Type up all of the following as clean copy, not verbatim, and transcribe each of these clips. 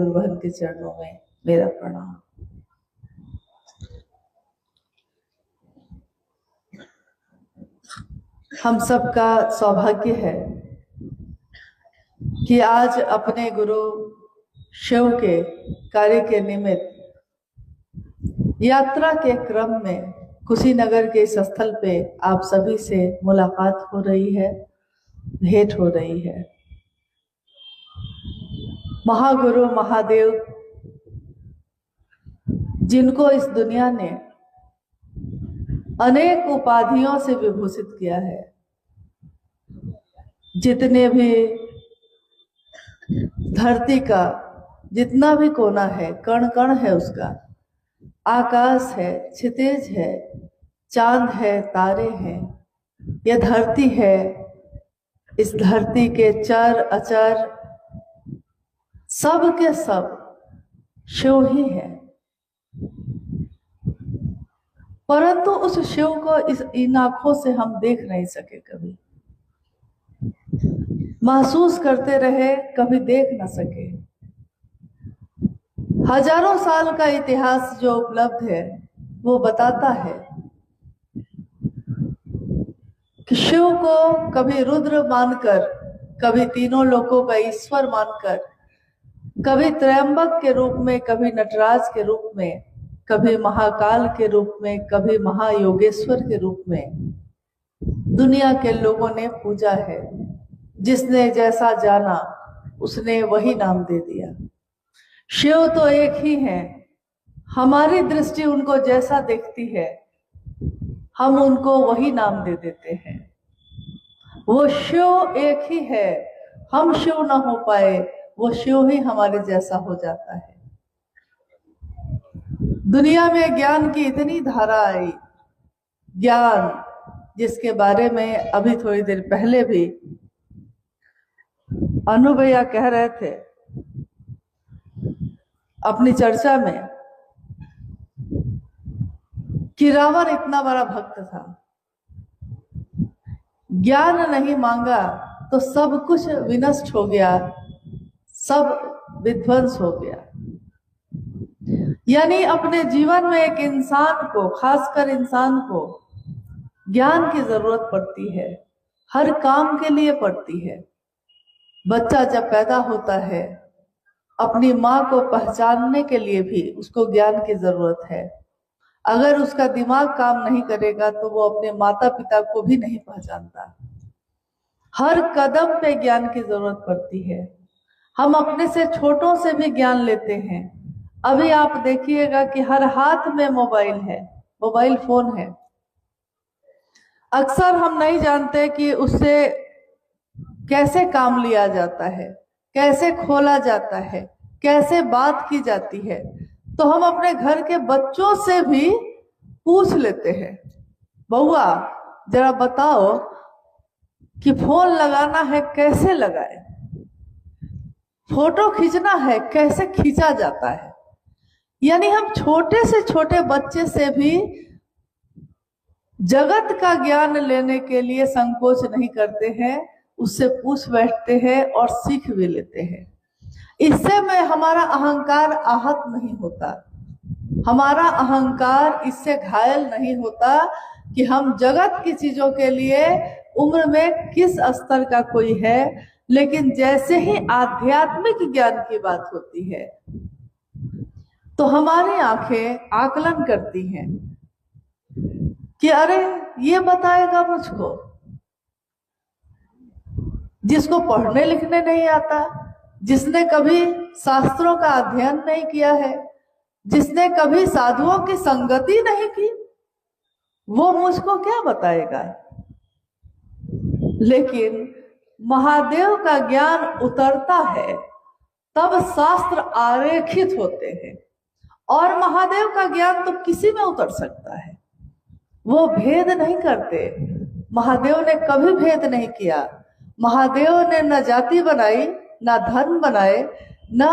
गुरु बहन के चरणों में मेरा प्रणाम। हम सबका सौभाग्य है कि आज अपने गुरु शिव के कार्य के निमित्त यात्रा के क्रम में कुशीनगर के इस स्थल पे आप सभी से मुलाकात हो रही है, भेंट हो रही है। महागुरु महादेव जिनको इस दुनिया ने अनेक उपाधियों से विभूषित किया है, जितने भी धरती का जितना भी कोना है, कण कण है उसका, आकाश है, क्षितिज है, चांद है, तारे हैं, यह धरती है, इस धरती के चर अचर सब के सब शिव ही है। परंतु उस शिव को इन आंखों से हम देख नहीं सके, कभी महसूस करते रहे, कभी देख न सके। हजारों साल का इतिहास जो उपलब्ध है वो बताता है कि शिव को कभी रुद्र मानकर, कभी तीनों लोकों का ईश्वर मानकर, कभी त्रयंबक के रूप में, कभी नटराज के रूप में, कभी महाकाल के रूप में, कभी महायोगेश्वर के रूप में दुनिया के लोगों ने पूजा है। जिसने जैसा जाना उसने वही नाम दे दिया। शिव तो एक ही है, हमारी दृष्टि उनको जैसा देखती है हम उनको वही नाम दे देते हैं। वो शिव एक ही है, हम शिव न हो पाए, वो शिव ही हमारे जैसा हो जाता है। दुनिया में ज्ञान की इतनी धारा आई, ज्ञान जिसके बारे में अभी थोड़ी देर पहले भी अनु भैया कह रहे थे अपनी चर्चा में कि रावण इतना बड़ा भक्त था, ज्ञान नहीं मांगा तो सब कुछ विनष्ट हो गया, सब विध्वंस हो गया। यानी अपने जीवन में एक इंसान को, खासकर इंसान को ज्ञान की जरूरत पड़ती है, हर काम के लिए पड़ती है। बच्चा जब पैदा होता है अपनी माँ को पहचानने के लिए भी उसको ज्ञान की जरूरत है। अगर उसका दिमाग काम नहीं करेगा तो वो अपने माता पिता को भी नहीं पहचानता। हर कदम पे ज्ञान की जरूरत पड़ती है। हम अपने से छोटों से भी ज्ञान लेते हैं। अभी आप देखिएगा कि हर हाथ में मोबाइल है, मोबाइल फोन है। अक्सर हम नहीं जानते कि उससे कैसे काम लिया जाता है, कैसे खोला जाता है, कैसे बात की जाती है। तो हम अपने घर के बच्चों से भी पूछ लेते हैं, बउआ जरा बताओ कि फोन लगाना है कैसे लगाए, फोटो खींचना है कैसे खींचा जाता है। यानी हम छोटे से छोटे बच्चे से भी जगत का ज्ञान लेने के लिए संकोच नहीं करते हैं, उससे पूछ बैठते हैं और सीख भी लेते हैं। इससे में हमारा अहंकार आहत नहीं होता, हमारा अहंकार इससे घायल नहीं होता कि हम जगत की चीजों के लिए उम्र में किस स्तर का कोई है, लेकिन जैसे ही आध्यात्मिक ज्ञान की बात होती है तो हमारी आंखें आकलन करती हैं कि अरे ये बताएगा मुझको। जिसको पढ़ने लिखने नहीं आता, जिसने कभी शास्त्रों का अध्ययन नहीं किया है, जिसने कभी साधुओं की संगति नहीं की, वो मुझको क्या बताएगा। लेकिन महादेव का ज्ञान उतरता है तब शास्त्र आरेखित होते हैं, और महादेव का ज्ञान तो किसी में उतर सकता है। वो भेद नहीं करते। महादेव ने कभी भेद नहीं किया। महादेव ने न जाति बनाई, न धर्म बनाए, न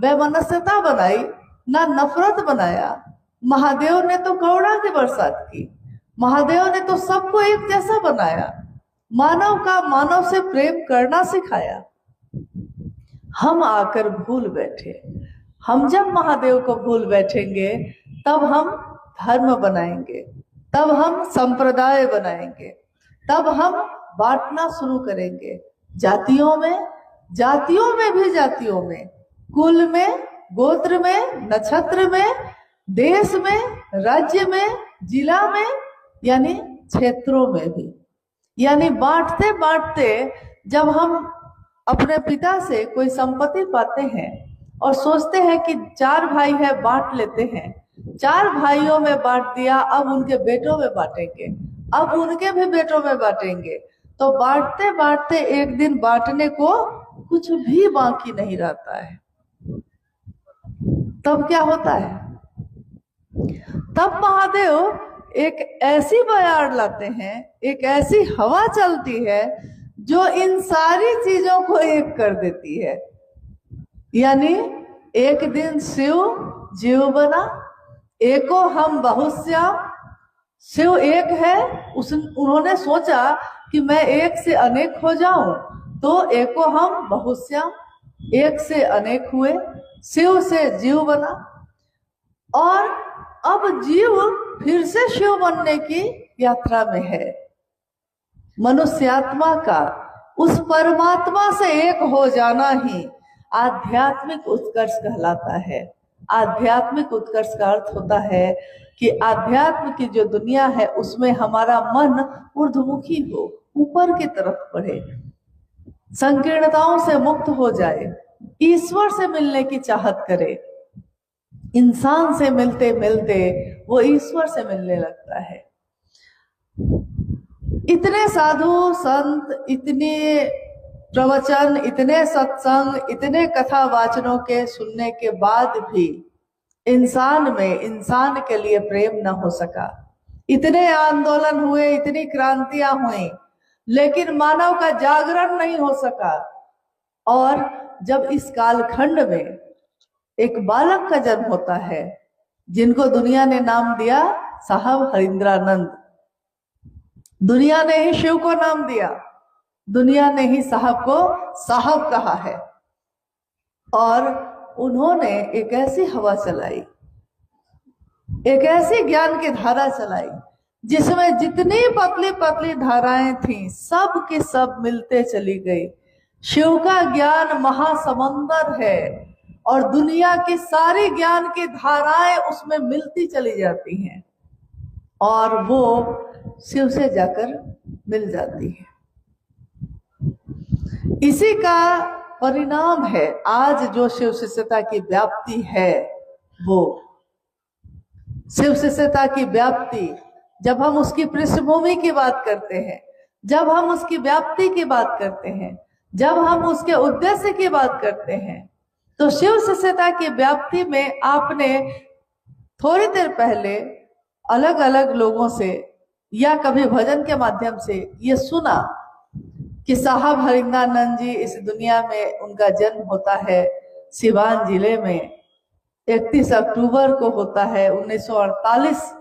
वैमनस्यता बनाई, न नफरत बनाया। महादेव ने तो करुणा की बरसात की। महादेव ने तो सबको एक जैसा बनाया, मानव का मानव से प्रेम करना सिखाया। हम आकर भूल बैठे। हम जब महादेव को भूल बैठेंगे तब हम धर्म बनाएंगे, तब हम संप्रदाय बनाएंगे, तब हम बांटना शुरू करेंगे जातियों में, जातियों में भी जातियों में, कुल में, गोत्र में, नक्षत्र में, देश में, राज्य में, जिला में, यानी क्षेत्रों में भी। यानी बांटते बांटते जब हम अपने पिता से कोई संपत्ति पाते हैं और सोचते हैं कि 4 भाई है बांट लेते हैं, 4 भाइयों में बांट दिया, अब उनके बेटों में बांटेंगे, अब उनके भी बेटों में बांटेंगे, तो बांटते बांटते एक दिन बांटने को कुछ भी बाकी नहीं रहता है। तब क्या होता है? तब महादेव एक ऐसी बयार लाते हैं, एक ऐसी हवा चलती है जो इन सारी चीजों को एक कर देती है। यानी एक दिन शिव जीव बना, एको हम बहुश्याम। शिव एक है, उन्होंने सोचा कि मैं एक से अनेक हो जाऊं, तो एको हम बहुश्याम, एक से अनेक हुए, शिव से जीव बना। और अब जीव फिर से शिव बनने की यात्रा में है। मनुष्यात्मा का उस परमात्मा से एक हो जाना ही आध्यात्मिक उत्कर्ष कहलाता है। आध्यात्मिक उत्कर्ष का अर्थ होता है कि आध्यात्म की जो दुनिया है उसमें हमारा मन ऊर्ध्वमुखी हो, ऊपर की तरफ बढ़े, संकीर्णताओं से मुक्त हो जाए, ईश्वर से मिलने की चाहत करे। इंसान से मिलते मिलते वो ईश्वर से मिलने लगता है। इतने साधु संत, इतने प्रवचन, इतने सत्संग, इतने कथा वाचनों के सुनने के बाद भी इंसान में इंसान के लिए प्रेम न हो सका। इतने आंदोलन हुए, इतनी क्रांतियां हुई, लेकिन मानव का जागरण नहीं हो सका। और जब इस कालखंड में एक बालक का जन्म होता है जिनको दुनिया ने नाम दिया साहब हरिंद्रानंद, दुनिया ने ही शिव को नाम दिया, दुनिया ने ही साहब को साहब कहा है। और उन्होंने एक ऐसी हवा चलाई, एक ऐसी ज्ञान की धारा चलाई जिसमें जितनी पतली पतली धाराएं थीं सब की सब मिलते चली गई। शिव का ज्ञान महासमुंदर है और दुनिया की सारी ज्ञान की धाराएं उसमें मिलती चली जाती हैं और वो शिव से जाकर मिल जाती है। इसी का परिणाम है आज जो शिव शिष्यता की व्याप्ति है। वो शिव शिष्यता की व्याप्ति, जब हम उसकी पृष्ठभूमि की बात करते हैं, जब हम उसकी व्याप्ति की बात करते हैं, जब हम उसके उद्देश्य की बात करते हैं, तो शिव शिष्यता की व्याप्ति में आपने थोड़ी देर पहले अलग अलग लोगों से या कभी भजन के माध्यम से ये सुना कि साहब हरिंद्रानंद जी इस दुनिया में उनका जन्म होता है सिवान जिले में, 31 अक्टूबर को होता है, 1948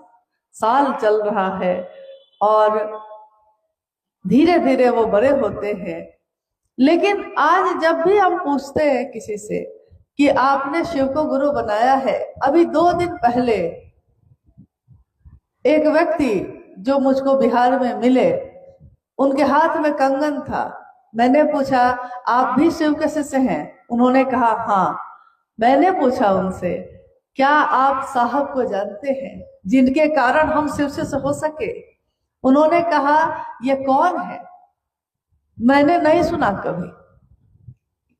साल चल रहा है और धीरे धीरे वो बड़े होते हैं। लेकिन आज जब भी हम पूछते हैं किसी से कि आपने शिव को गुरु बनाया है, अभी 2 दिन पहले एक व्यक्ति जो मुझको बिहार में मिले, उनके हाथ में कंगन था। मैंने पूछा आप भी शिव के शिष्य हैं? उन्होंने कहा हाँ। मैंने पूछा उनसे क्या आप साहब को जानते हैं जिनके कारण हम शिव शिष्य हो सके? उन्होंने कहा ये कौन है? मैंने नहीं सुना कभी।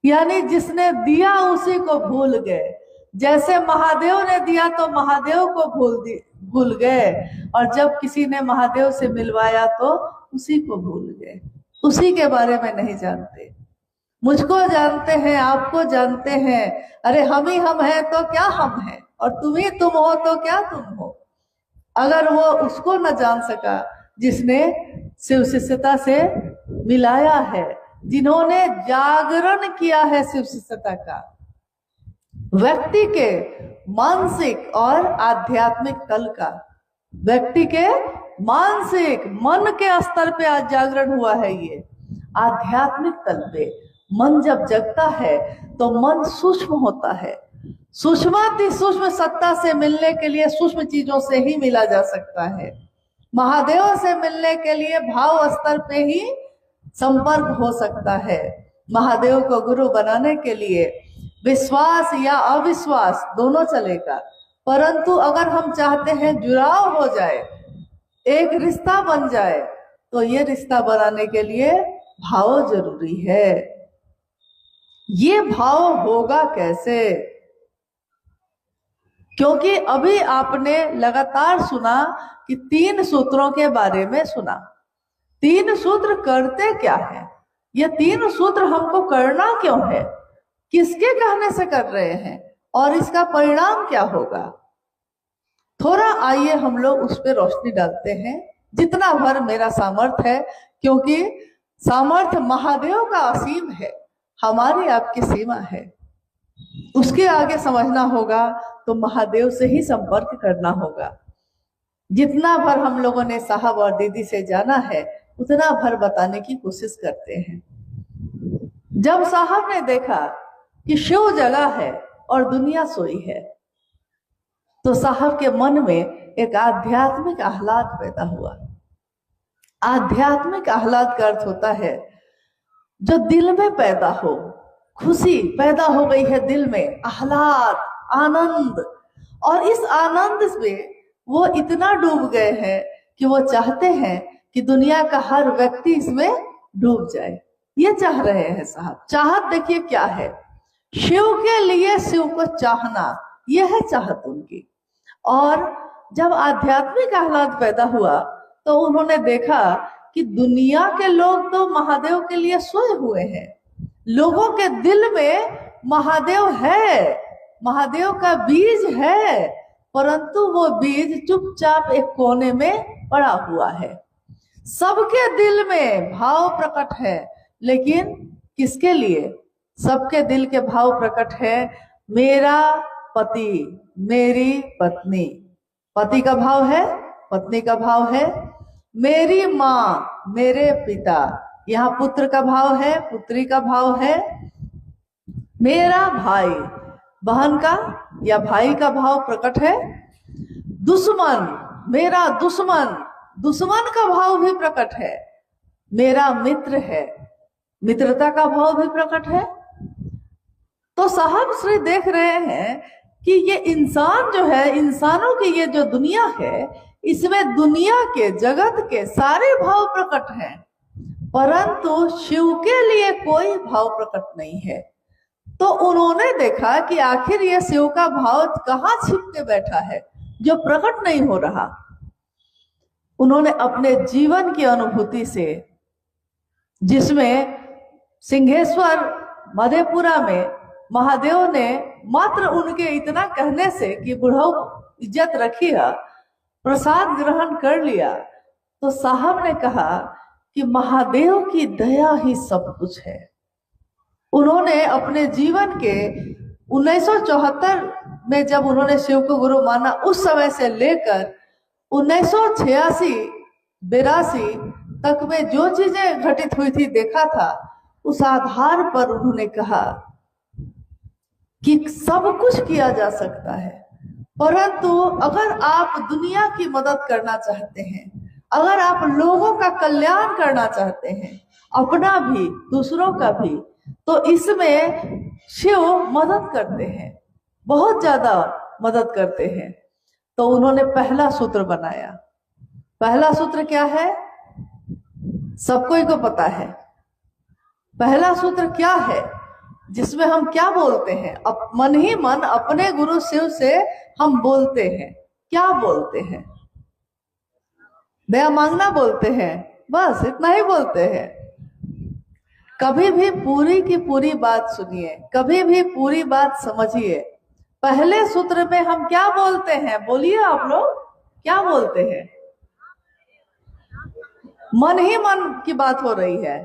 यानी जिसने दिया उसी को भूल गए। जैसे महादेव ने दिया तो महादेव को भूल गए और जब किसी ने महादेव से मिलवाया तो उसी को भूल गए, उसी के बारे में नहीं जानते। मुझको जानते हैं, आपको जानते हैं, अरे हम ही हम हैं तो क्या हम हैं, और तुम ही तुम हो तो क्या तुम हो। अगर वो उसको न जान सका जिसने शिव शिष्यता से मिलाया है, जिन्होंने जागरण किया है शिव शिष्यता का, व्यक्ति के मानसिक और आध्यात्मिक तल का, व्यक्ति के मानसिक मन के स्तर पे आज जागरण हुआ है। ये आध्यात्मिक तल पे, मन जब जगता है तो मन सूक्ष्म होता है। सूक्ष्माति सूक्ष्म सत्ता से मिलने के लिए सूक्ष्म चीजों से ही मिला जा सकता है। महादेव से मिलने के लिए भाव स्तर पे ही संपर्क हो सकता है। महादेव को गुरु बनाने के लिए विश्वास या अविश्वास दोनों चलेगा, परंतु अगर हम चाहते हैं जुड़ाव हो जाए, एक रिश्ता बन जाए, तो ये रिश्ता बनाने के लिए भाव जरूरी है। ये भाव होगा कैसे? क्योंकि अभी आपने लगातार सुना कि 3 सूत्रों के बारे में सुना। 3 सूत्र करते क्या है? ये 3 सूत्र हमको करना क्यों है? किसके कहने से कर रहे हैं और इसका परिणाम क्या होगा? थोड़ा आइए हम लोग उस पर रोशनी डालते हैं, जितना भर मेरा सामर्थ्य है, क्योंकि सामर्थ्य महादेव का असीम है, हमारी आपकी सीमा है। उसके आगे समझना होगा तो महादेव से ही संपर्क करना होगा। जितना भर हम लोगों ने साहब और दीदी से जाना है उतना भर बताने की कोशिश करते हैं। जब साहब ने देखा कि शिव जगा है और दुनिया सोई है, तो साहब के मन में एक आध्यात्मिक आह्लाद पैदा हुआ। आध्यात्मिक आह्लाद का अर्थ होता है जो दिल में पैदा हो, खुशी पैदा हो गई है दिल में, आह्लाद, आनंद। और इस आनंद में वो इतना डूब गए हैं कि वो चाहते हैं कि दुनिया का हर व्यक्ति इसमें डूब जाए। ये चाह रहे हैं साहब। चाहत देखिए क्या है, शिव के लिए शिव को चाहना, यह है चाहत उनकी। और जब आध्यात्मिक आह्लाद पैदा हुआ तो उन्होंने देखा कि दुनिया के लोग तो महादेव के लिए सोए हुए हैं, लोगों के दिल में महादेव है, महादेव का बीज है, परंतु वो बीज चुपचाप एक कोने में पड़ा हुआ है। सबके दिल में भाव प्रकट है, लेकिन किसके लिए? सबके दिल के भाव प्रकट है मेरा पति, मेरी पत्नी। पति का भाव है, पत्नी का भाव है। मेरी माँ, मेरे पिता, यहाँ पुत्र का भाव है, पुत्री का भाव है। मेरा भाई, बहन का या भाई का भाव प्रकट है। दुश्मन, मेरा दुश्मन, दुश्मन का भाव भी प्रकट है। मेरा मित्र है, मित्रता का भाव भी प्रकट है। तो साहब श्री देख रहे हैं कि ये इंसान जो है, इंसानों की ये जो दुनिया है, इसमें दुनिया के, जगत के सारे भाव प्रकट हैं, परंतु शिव के लिए कोई भाव प्रकट नहीं है। तो उन्होंने देखा कि आखिर ये शिव का भाव कहाँ छिप के बैठा है जो प्रकट नहीं हो रहा। उन्होंने अपने जीवन की अनुभूति से, जिसमें सिंहेश्वर मधेपुरा में महादेव ने मात्र उनके इतना कहने से कि बुढ़ऊ इज्जत रखी है, प्रसाद ग्रहण कर लिया, तो साहब ने कहा कि महादेव की दया ही सब कुछ है। उन्होंने अपने जीवन के 1974 में जब उन्होंने शिव को गुरु माना, उस समय से लेकर 1986-82 तक में जो चीजें घटित हुई थी देखा था, उस आधार पर उन्होंने कहा कि सब कुछ किया जा सकता है, परंतु अगर आप दुनिया की मदद करना चाहते हैं, अगर आप लोगों का कल्याण करना चाहते हैं, अपना भी दूसरों का भी, तो इसमें शिव मदद करते हैं, बहुत ज्यादा मदद करते हैं। तो उन्होंने पहला सूत्र बनाया। पहला सूत्र क्या है? सबको ही को पता है। पहला सूत्र क्या है जिसमें हम क्या बोलते हैं? मन ही मन अपने गुरु शिव से हम बोलते हैं। क्या बोलते हैं? दया मांगना बोलते हैं, बस इतना ही बोलते हैं। कभी भी पूरी की पूरी बात सुनिए, कभी भी पूरी बात समझिए। पहले सूत्र में हम क्या बोलते हैं? बोलिए आप लोग, क्या बोलते हैं? मन ही मन की बात हो रही है।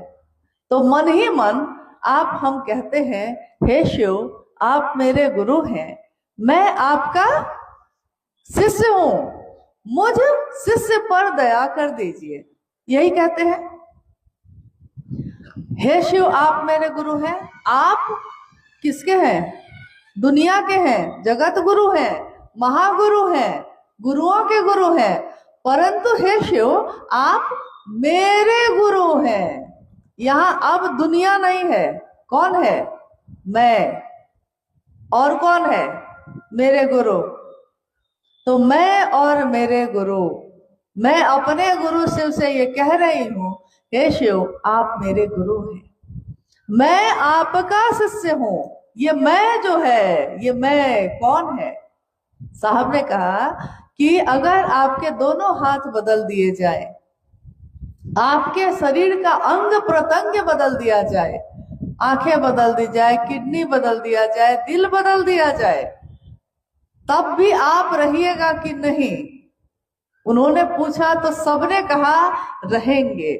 तो मन ही मन हम कहते हैं, हे शिव, आप मेरे गुरु हैं, मैं आपका शिष्य हूं, मुझ शिष्य पर दया कर दीजिए, यही कहते हैं। हे शिव आप मेरे गुरु हैं। आप किसके हैं? दुनिया के हैं, जगत गुरु हैं, महागुरु हैं, गुरुओं के गुरु हैं। परंतु हे शिव आप मेरे गुरु हैं। यहां अब दुनिया नहीं है। कौन है? मैं। और कौन है? मेरे गुरु। तो मैं और मेरे गुरु, मैं अपने गुरु शिव से ये कह रही हूं, हे शिव आप मेरे गुरु हैं, मैं आपका शिष्य हूं। ये मैं जो है, ये मैं कौन है? साहब ने कहा कि अगर आपके दोनों हाथ बदल दिए जाए, आपके शरीर का अंग प्रत्यंग बदल दिया जाए, आंखें बदल दी जाए, किडनी बदल दिया जाए, दिल बदल दिया जाए, तब भी आप रहिएगा कि नहीं? उन्होंने पूछा तो सबने कहा रहेंगे।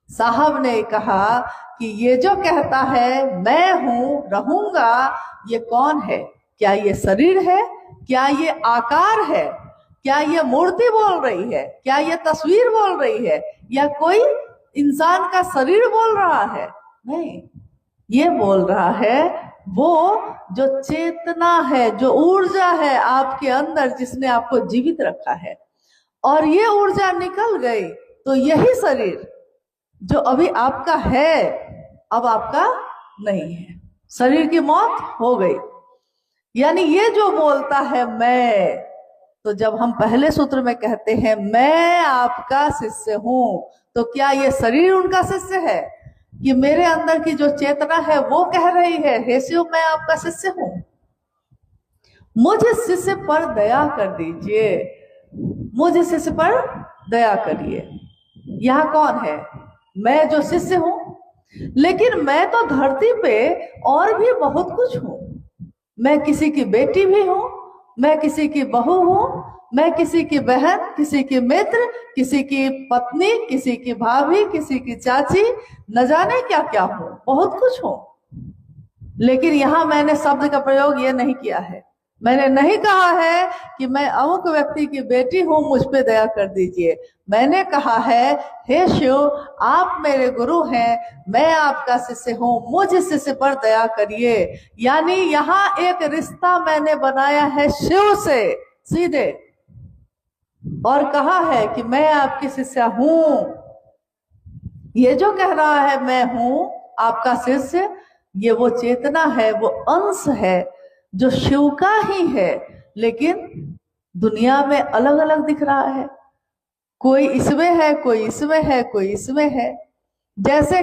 साहब ने कहा कि ये जो कहता है मैं हूं, रहूंगा, ये कौन है? क्या ये शरीर है? क्या ये आकार है? क्या ये मूर्ति बोल रही है? क्या ये तस्वीर बोल रही है? या कोई इंसान का शरीर बोल रहा है? नहीं, ये बोल रहा है वो जो चेतना है, जो ऊर्जा है आपके अंदर, जिसने आपको जीवित रखा है। और ये ऊर्जा निकल गई तो यही शरीर जो अभी आपका है अब आपका नहीं है। शरीर की मौत हो गई। यानी ये जो बोलता है मैं, तो जब हम पहले सूत्र में कहते हैं मैं आपका शिष्य हूं, तो क्या ये शरीर उनका शिष्य है? कि मेरे अंदर की जो चेतना है वो कह रही है हे शिव मैं आपका शिष्य हूं, मुझ शिष्य पर दया कर दीजिए, मुझ शिष्य पर दया करिए। यह कौन है? मैं जो शिष्य हूं। लेकिन मैं तो धरती पे और भी बहुत कुछ हूं। मैं किसी की बेटी भी हूं, मैं किसी की बहू हूं, मैं किसी की बहन, किसी की मित्र, किसी की पत्नी, किसी की भाभी, किसी की चाची, न जाने क्या क्या हूं, बहुत कुछ हूं। लेकिन यहां मैंने शब्द का प्रयोग ये नहीं किया है। मैंने नहीं कहा है कि मैं अमुक व्यक्ति की बेटी हूं, मुझ पे दया कर दीजिए। मैंने कहा है हे शिव आप मेरे गुरु हैं, मैं आपका शिष्य हूं, मुझ शिष्य पर दया करिए। यानी यहाँ एक रिश्ता मैंने बनाया है शिव से सीधे, और कहा है कि मैं आपकी शिष्य हूं। ये जो कह रहा है मैं हूं आपका शिष्य, ये वो चेतना है, वो अंश है जो शिव का ही है, लेकिन दुनिया में अलग अलग दिख रहा है। कोई इसमें है, कोई इसमें है, कोई इसमें है। जैसे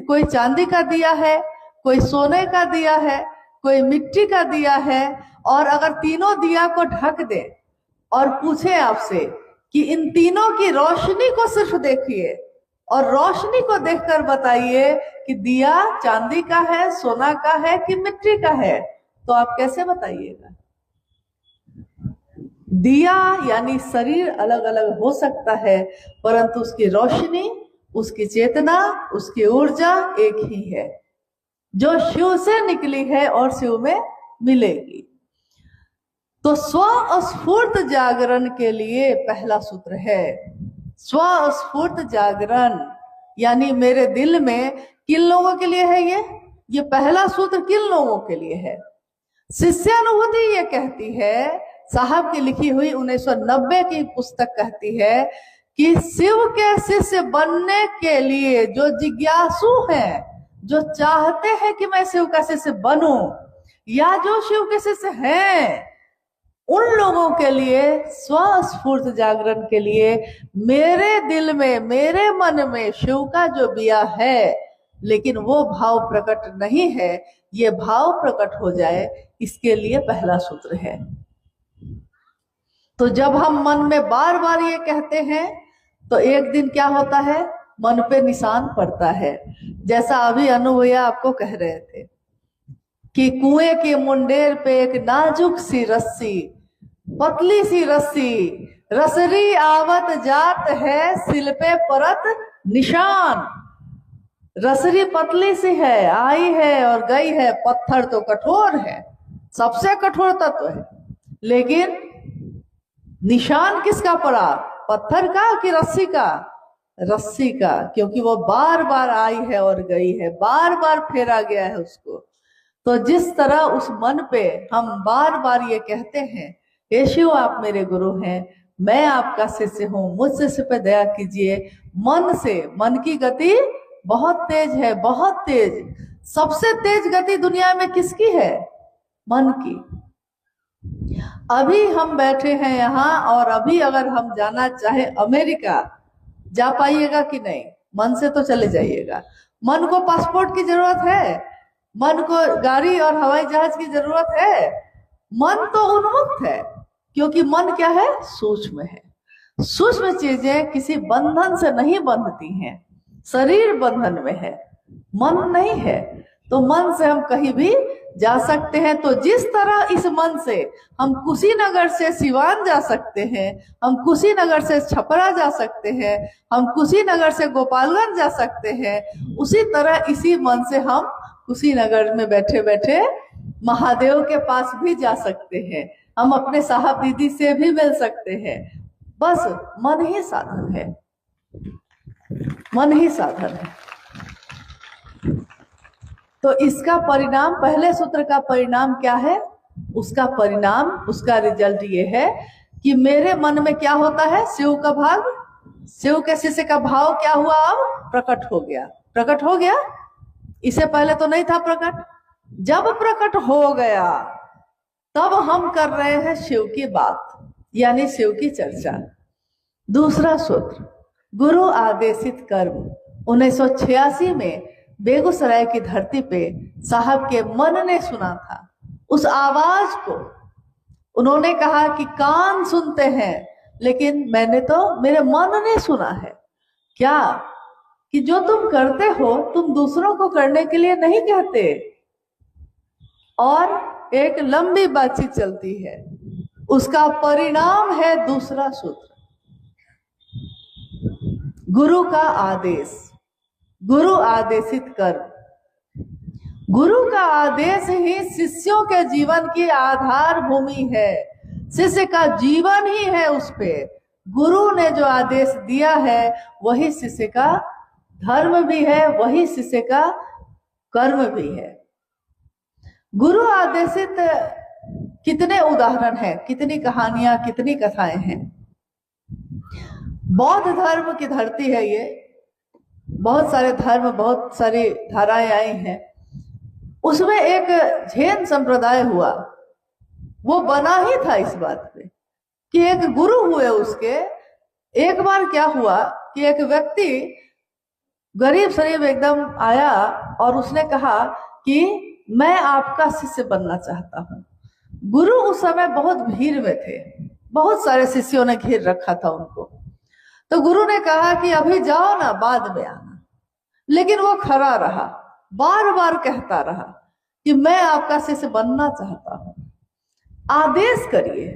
कोई चांदी का दिया है, कोई सोने का दिया है, कोई मिट्टी का दिया है, और अगर तीनों दिया को ढक दे और पूछे आपसे कि इन तीनों की रोशनी को सिर्फ देखिए और रोशनी को देखकर बताइए कि दिया चांदी का है, सोना का है कि मिट्टी का है, तो आप कैसे बताइएगा? दिया यानी शरीर अलग अलग हो सकता है, परंतु उसकी रोशनी, उसकी चेतना, उसकी ऊर्जा एक ही है, जो शिव से निकली है और शिव में मिलेगी। तो स्वस्फूर्त जागरण के लिए पहला सूत्र है स्वस्फूर्त जागरण। यानी मेरे दिल में किन लोगों के लिए है ये पहला सूत्र किन लोगों के लिए है? शिष्यानुभूति ये कहती है, साहब की लिखी हुई 1990 की पुस्तक कहती है कि शिव के शिष्य बनने के लिए जो जिज्ञासु हैं, जो चाहते हैं कि मैं शिव का शिष्य बनूं, या जो शिव के शिष्य हैं, उन लोगों के लिए स्वस्फूर्त जागरण के लिए मेरे दिल में, मेरे मन में शिव का जो बिया है, लेकिन वो भाव प्रकट नहीं है, ये भाव प्रकट हो जाए, इसके लिए पहला सूत्र है। तो जब हम मन में बार बार ये कहते हैं तो एक दिन क्या होता है, मन पे निशान पड़ता है। जैसा अभी अनु भैया आपको कह रहे थे कि कुएं के मुंडेर पे एक नाजुक सी रस्सी, पतली सी रस्सी, रसरी आवत जात है, सिल पे परत निशान। रसरी पतली सी है, आई है और गई है, पत्थर तो कठोर है, सबसे कठोर तत्व है, लेकिन निशान किसका पड़ा, पत्थर का कि रस्सी का? रस्सी का, क्योंकि वो बार बार आई है और गई है, बार बार फेरा गया है उसको। तो जिस तरह उस मन पे हम बार बार ये कहते हैं, यीशु आप मेरे गुरु हैं, मैं आपका शिष्य हूं, मुझ शिष्य पे दया कीजिए, मन से, मन की गति बहुत तेज है, बहुत तेज। सबसे तेज गति दुनिया में किसकी है? मन की। अभी हम बैठे हैं यहाँ, और अभी अगर हम जाना चाहे अमेरिका, जा पाइएगा कि नहीं? मन से तो चले जाइएगा। मन को पासपोर्ट की जरूरत है? मन को गाड़ी और हवाई जहाज की जरूरत है? मन तो उन्मुक्त है, क्योंकि मन क्या है? सूक्ष्म है। सूक्ष्म चीजें किसी बंधन से नहीं बंधती हैं, शरीर बंधन में है, मन नहीं है। तो मन से हम कहीं भी जा सकते हैं। तो जिस तरह इस मन से हम कुशीनगर से सिवान जा सकते हैं, हम कुशीनगर से छपरा जा सकते हैं, हम कुशीनगर से गोपालगंज जा सकते हैं, उसी तरह इसी मन से हम कुशीनगर में बैठे बैठे महादेव के पास भी जा सकते हैं, हम अपने साहब दीदी से भी मिल सकते हैं। बस मन ही साधन है, मन ही साधन है। तो इसका परिणाम, पहले सूत्र का परिणाम क्या है? उसका परिणाम, उसका रिजल्ट ये है कि मेरे मन में क्या होता है? शिव का भाव, शिव के शिष्य का भाव क्या हुआ? अब प्रकट हो गया। प्रकट हो गया, इससे पहले तो नहीं था प्रकट। जब प्रकट हो गया तब हम कर रहे हैं शिव की बात, यानी शिव की चर्चा। दूसरा सूत्र, गुरु आदेशित कर्म। 1986 में बेगूसराय की धरती पे साहब के मन ने सुना था उस आवाज को। उन्होंने कहा कि कान सुनते हैं, लेकिन मैंने तो, मेरे मन ने सुना है। क्या? कि जो तुम करते हो तुम दूसरों को करने के लिए नहीं कहते। और एक लंबी बातचीत चलती है, उसका परिणाम है दूसरा सूत्र, गुरु का आदेश। गुरु आदेशित कर्म। गुरु का आदेश ही शिष्यों के जीवन की आधार भूमि है, शिष्य का जीवन ही है उस पे। गुरु ने जो आदेश दिया है वही शिष्य का धर्म भी है, वही शिष्य का कर्म भी है। गुरु आदेशित कितने उदाहरण हैं, कितनी कहानियां, कितनी कथाएं हैं। बौद्ध धर्म की धरती है ये, बहुत सारे धर्म, बहुत सारी धाराएं आई हैं। उसमें एक जैन संप्रदाय हुआ, वो बना ही था इस बात पे कि एक गुरु हुए उसके। एक बार क्या हुआ कि एक व्यक्ति गरीब शरीफ एकदम आया और उसने कहा कि मैं आपका शिष्य बनना चाहता हूँ। गुरु उस समय बहुत भीड़ में थे, बहुत सारे शिष्यों ने घेर रखा था उनको। तो गुरु ने कहा कि अभी जाओ ना, बाद में आना। लेकिन वो खड़ा रहा, बार बार कहता रहा कि मैं आपका शिष्य बनना चाहता हूं, आदेश करिए।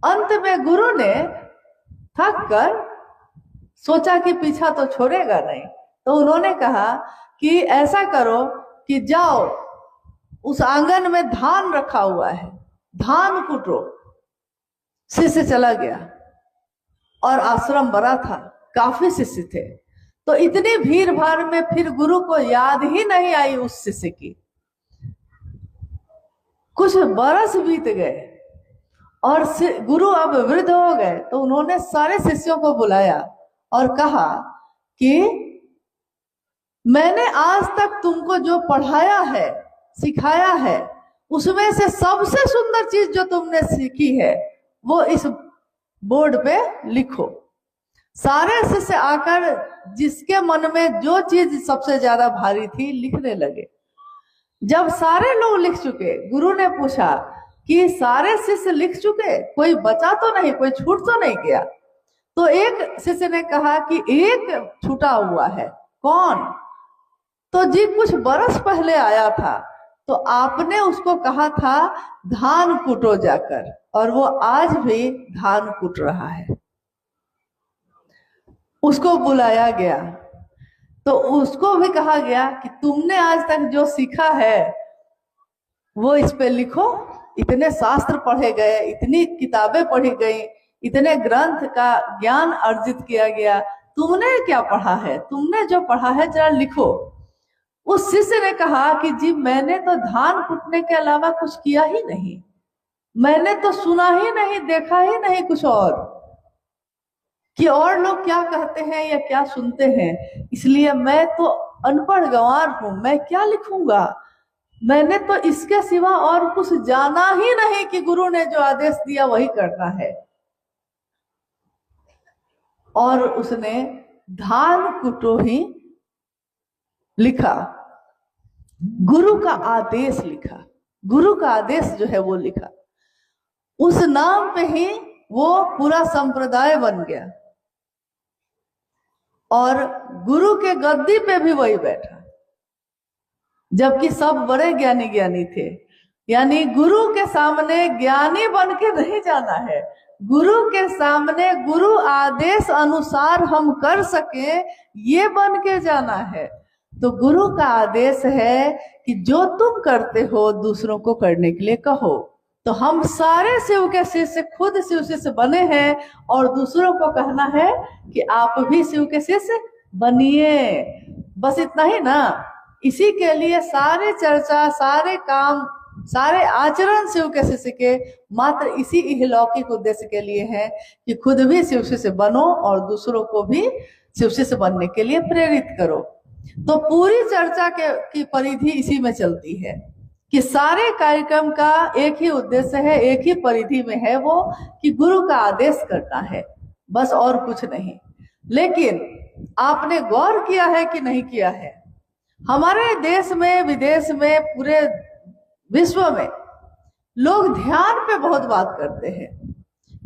अंत में गुरु ने थक कर सोचा कि पीछा तो छोड़ेगा नहीं, तो उन्होंने कहा कि ऐसा करो कि जाओ, उस आंगन में धान रखा हुआ है, धान कुटो। शिष्य चला गया और आश्रम बड़ा था, काफी शिष्य थे। तो इतनी भीड़ भाड़ में फिर गुरु को याद ही नहीं आई उस शिष्य की। कुछ बरस बीत गए और गुरु अब वृद्ध हो गए, तो उन्होंने सारे शिष्यों को बुलाया और कहा कि मैंने आज तक तुमको जो पढ़ाया है, सिखाया है, उसमें से सबसे सुंदर चीज जो तुमने सीखी है वो इस बोर्ड पे लिखो। सारे शिष्य आकर जिसके मन में जो चीज सबसे ज्यादा भारी थी लिखने लगे। जब सारे लोग लिख चुके, गुरु ने पूछा कि सारे शिष्य लिख चुके, कोई बचा तो नहीं, कोई छूट तो नहीं गया? तो एक शिष्य ने कहा कि एक छूटा हुआ है। कौन? तो जी कुछ बरस पहले आया था, तो आपने उसको कहा था धान कूटो जाकर, और वो आज भी धान कूट रहा है। उसको बुलाया गया तो उसको भी कहा गया कि तुमने आज तक जो सीखा है वो इस पे लिखो। इतने शास्त्र पढ़े गए, इतनी किताबें पढ़ी गई, इतने ग्रंथ का ज्ञान अर्जित किया गया, तुमने क्या पढ़ा है, तुमने जो पढ़ा है जरा लिखो। उस शिष्य ने कहा कि जी मैंने तो धान कुटने के अलावा कुछ किया ही नहीं, मैंने तो सुना ही नहीं, देखा ही नहीं कुछ और, कि और लोग क्या कहते हैं या क्या सुनते हैं, इसलिए मैं तो अनपढ़ गंवार हूं, मैं क्या लिखूंगा। मैंने तो इसके सिवा और कुछ जाना ही नहीं कि गुरु ने जो आदेश दिया वही करना है। और उसने धान कुटो ही लिखा, गुरु का आदेश लिखा, गुरु का आदेश जो है वो लिखा। उस नाम पे ही वो पूरा संप्रदाय बन गया और गुरु के गद्दी पे भी वही बैठा, जबकि सब बड़े ज्ञानी ज्ञानी थे। यानी गुरु के सामने ज्ञानी बन के नहीं जाना है, गुरु के सामने गुरु आदेश अनुसार हम कर सके ये बन के जाना है। तो गुरु का आदेश है कि जो तुम करते हो दूसरों को करने के लिए कहो। तो हम सारे शिव के शिष्य खुद शिव शिष्य बने हैं और दूसरों को कहना है कि आप भी शिव के शिष्य बनिए। बस इतना ही ना, इसी के लिए सारे चर्चा, सारे काम, सारे आचरण शिव के शिष्य के मात्र इसी इहलौकिक उद्देश्य के लिए है कि खुद भी शिव शिष्य बनो और दूसरों को भी शिव शिष्य बनने के लिए प्रेरित करो। तो पूरी चर्चा की परिधि इसी में चलती है कि सारे कार्यक्रम का एक ही उद्देश्य है, एक ही परिधि में है, वो कि गुरु का आदेश करना है, बस और कुछ नहीं। लेकिन आपने गौर किया है कि नहीं किया है, हमारे देश में, विदेश में, पूरे विश्व में लोग ध्यान पे बहुत बात करते हैं।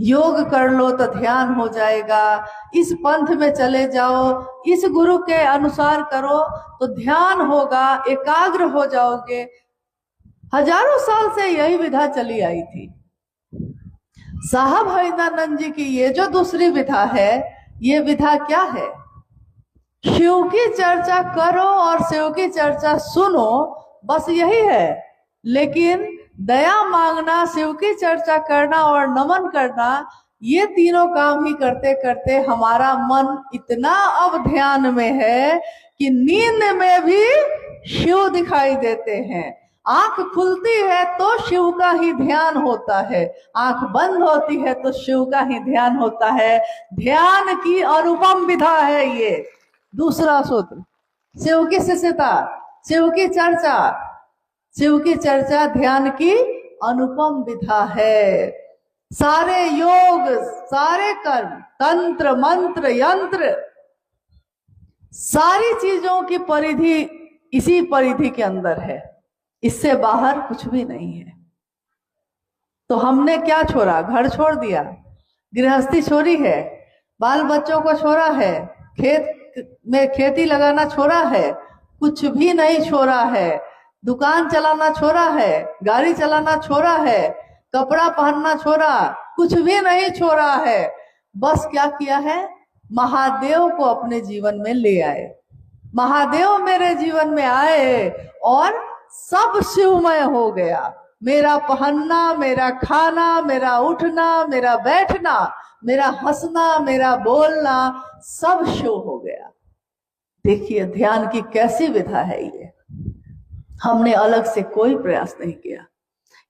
योग कर लो तो ध्यान हो जाएगा, इस पंथ में चले जाओ, इस गुरु के अनुसार करो तो ध्यान होगा, एकाग्र हो जाओगे। हजारों साल से यही विधा चली आई थी। साहब हरिदानंद जी की ये जो दूसरी विधा है, ये विधा क्या है? शिव की चर्चा करो और शिव की चर्चा सुनो, बस यही है। लेकिन दया मांगना, शिव की चर्चा करना और नमन करना, ये तीनों काम ही करते करते हमारा मन इतना अब ध्यान में है कि नींद में भी शिव दिखाई देते हैं। आंख खुलती है तो शिव का ही ध्यान होता है, आंख बंद होती है तो शिव का ही ध्यान होता है। ध्यान की अनुपम विधा है ये दूसरा सूत्र। शिव की शिष्यता, शिव की चर्चा, शिव की चर्चा ध्यान की अनुपम विधा है। सारे योग, सारे कर्म, तंत्र, मंत्र, यंत्र, सारी चीजों की परिधि इसी परिधि के अंदर है, इससे बाहर कुछ भी नहीं है। तो हमने क्या छोड़ा? घर छोड़ दिया, गृहस्थी छोड़ी है, बाल बच्चों को छोड़ा है, खेत में खेती लगाना छोड़ा है, कुछ भी नहीं छोड़ा है, दुकान चलाना छोड़ा है, गाड़ी चलाना छोड़ा है, कपड़ा पहनना छोड़ा, कुछ भी नहीं छोड़ा है। बस क्या किया है? महादेव को अपने जीवन में ले आए। महादेव मेरे जीवन में आए और सब शिवमय हो गया। मेरा पहनना, मेरा खाना, मेरा उठना, मेरा बैठना, मेरा हंसना, मेरा बोलना, सब शिव हो गया। देखिए ध्यान की कैसी विधा है ये। हमने अलग से कोई प्रयास नहीं किया।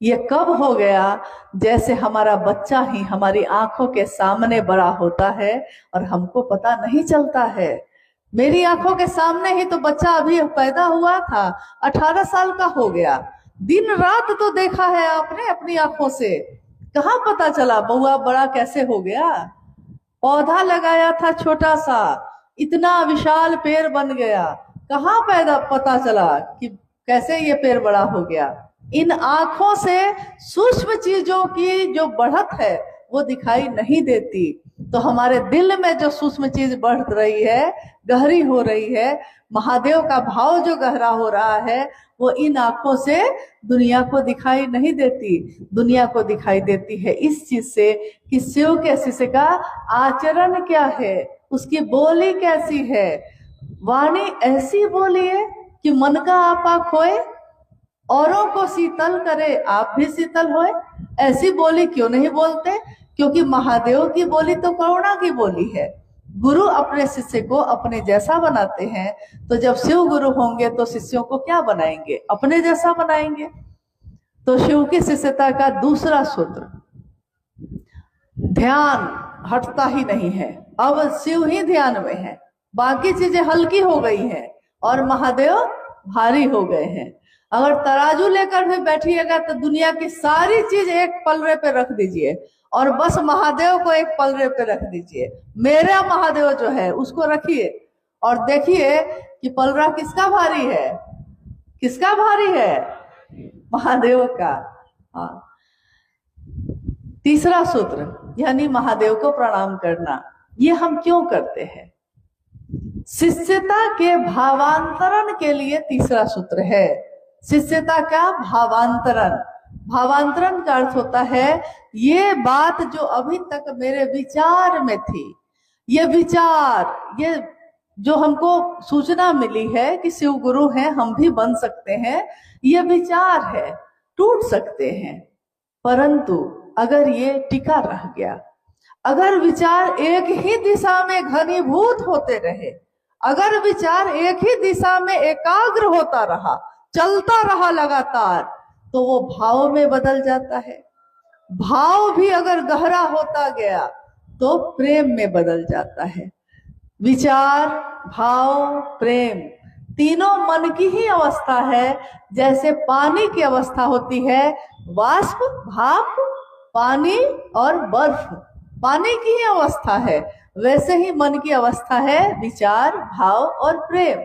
ये कब हो गया? जैसे हमारा बच्चा ही हमारी आंखों के सामने बड़ा होता है और हमको पता नहीं चलता है। मेरी आंखों के सामने ही तो बच्चा अभी पैदा हुआ था, 18 साल का हो गया। दिन रात तो देखा है आपने अपनी आंखों से, कहाँ पता चला बउआ बड़ा कैसे हो गया? पौधा लगाया था छोटा सा, इतना विशाल पेड़ बन गया, कहाँ पता चला कि कैसे ये पेड़ बड़ा हो गया? इन आंखों से सूक्ष्म चीजों की जो बढ़त है वो दिखाई नहीं देती। तो हमारे दिल में जो सूक्ष्म चीज बढ़ रही है, गहरी हो रही है, महादेव का भाव जो गहरा हो रहा है, वो इन आंखों से दुनिया को दिखाई नहीं देती। दुनिया को दिखाई देती है इस चीज से कि शिव के शिष्य का आचरण क्या है, उसकी बोली कैसी है। वाणी ऐसी बोली है कि मन का आपा खोए, औरों को शीतल करे आप भी शीतल होए। ऐसी बोली क्यों नहीं बोलते? क्योंकि महादेव की बोली तो करुणा की बोली है। गुरु अपने शिष्य को अपने जैसा बनाते हैं, तो जब शिव गुरु होंगे तो शिष्यों को क्या बनाएंगे? अपने जैसा बनाएंगे। तो शिव की शिष्यता का दूसरा सूत्र, ध्यान हटता ही नहीं है। अब शिव ही ध्यान में है, बाकी चीजें हल्की हो गई हैं और महादेव भारी हो गए हैं। अगर तराजू लेकर भी बैठिएगा तो दुनिया की सारी चीज एक पलड़े पे रख दीजिए और बस महादेव को एक पलड़े पे रख दीजिए। मेरा महादेव जो है उसको रखिए और देखिए कि पलड़ा किसका भारी है? किसका भारी है? महादेव का। हाँ। तीसरा सूत्र यानी महादेव को प्रणाम करना, ये हम क्यों करते हैं? शिष्यता के भावांतरण के लिए तीसरा सूत्र है। शिष्यता का भावांतरण, भावांतरण का अर्थ होता है ये बात जो अभी तक मेरे विचार में थी, ये विचार, ये जो हमको सूचना मिली है कि शिव गुरु हैं, हम भी बन सकते हैं, ये विचार है, टूट सकते हैं। परंतु अगर ये टिका रह गया, अगर विचार एक ही दिशा में घनीभूत होते रहे, अगर विचार एक ही दिशा में एकाग्र होता रहा, चलता रहा लगातार, तो वो भाव में बदल जाता है। भाव भी अगर गहरा होता गया तो प्रेम में बदल जाता है। विचार, भाव, प्रेम तीनों मन की ही अवस्था है। जैसे पानी की अवस्था होती है वाष्प, भाप, पानी और बर्फ, पानी की ही अवस्था है, वैसे ही मन की अवस्था है विचार, भाव और प्रेम।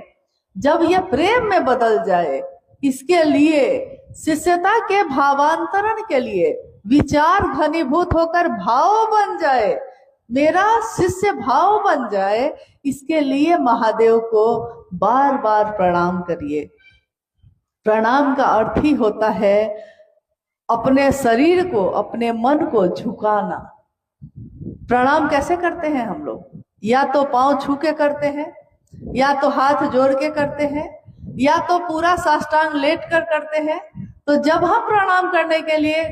जब यह प्रेम में बदल जाए, इसके लिए शिष्यता के भावांतरण के लिए विचार घनीभूत होकर भाव बन जाए, मेरा शिष्य भाव बन जाए, इसके लिए महादेव को बार बार प्रणाम करिए। प्रणाम का अर्थ ही होता है अपने शरीर को, अपने मन को झुकाना। प्रणाम कैसे करते हैं हम लोग? या तो पांव छू के करते हैं, या तो हाथ जोड़ के करते हैं, या तो पूरा साष्टांग लेट कर करते हैं। तो जब हम प्रणाम करने के लिए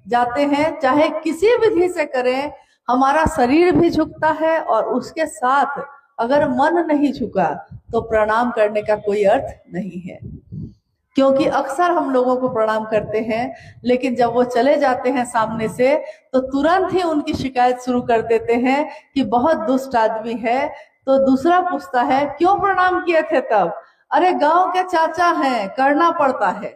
जाते हैं, चाहे किसी विधि से करें, हमारा शरीर भी झुकता है और उसके साथ अगर मन नहीं झुका तो प्रणाम करने का कोई अर्थ नहीं है। क्योंकि अक्सर हम लोगों को प्रणाम करते हैं, लेकिन जब वो चले जाते हैं सामने से तो तुरंत ही उनकी शिकायत शुरू कर देते हैं कि बहुत दुष्ट आदमी है। तो दूसरा पूछता है क्यों प्रणाम किए थे तब? अरे गांव के चाचा हैं, करना पड़ता है।